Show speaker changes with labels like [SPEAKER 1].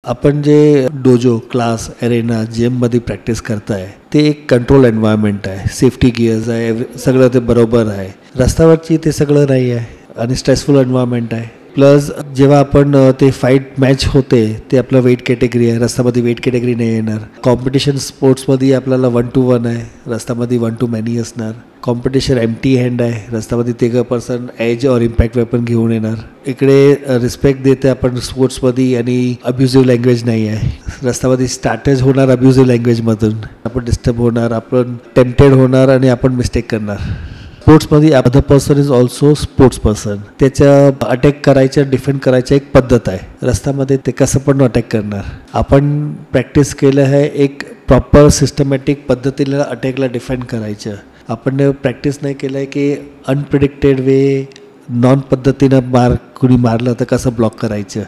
[SPEAKER 1] आपण जे dojo class Arena जिममध्ये प्रॅक्टिस करताय ते एक कंट्रोल एन्व्हायरमेंट आहे, सेफ्टी गिअर्स आहे, सगळं ते बरोबर आहे. रस्त्यावरची ते सगळं नाही आहे आणि स्ट्रेसफुल एन्व्हायरमेंट आहे. प्लस जेव्हा आपण ते फाईट मॅच होते ते आपलं वेट कॅटेगरी आहे, रस्त्यामध्ये वेट कॅटेगरी नाही येणार. कॉम्पिटिशन स्पोर्ट्समध्ये आपल्याला 1 to 1 आहे, रस्त्यामध्ये 1 to many असणार. कॉम्पिटिशन एम्प्टी हँड आहे, रस्त्यामध्ये 3 पर्सन एज और इम्पॅक्ट वेपन घेऊन येणार. इकडे रिस्पेक्ट देते आपण स्पोर्ट्समध्ये आणि अब्युझिव्ह लँग्वेज नाही आहे. रस्त्यामध्ये स्टार्टेज होणार अब्युझिव्ह लँग्वेजमधून, आपण डिस्टर्ब होणार, आपण टेम्प्टेड होणार आणि आपण मिस्टेक करणार. स्पोर्ट्समध्ये other person is also sports person. त्याच्या अटॅक करायचं, डिफेंड करायचं एक पद्धत आहे. रस्त्यामध्ये ते कसं पण अटॅक करणार. आपण प्रॅक्टिस केलं आहे एक प्रॉपर सिस्टमॅटिक पद्धतीला अटॅकला डिफेंड करायचं. आपण प्रॅक्टिस नाही केलं आहे की अनप्रिडिक्टेड वे नॉन पद्धतीनं कुणी मारलं तर कसं ब्लॉक करायचं.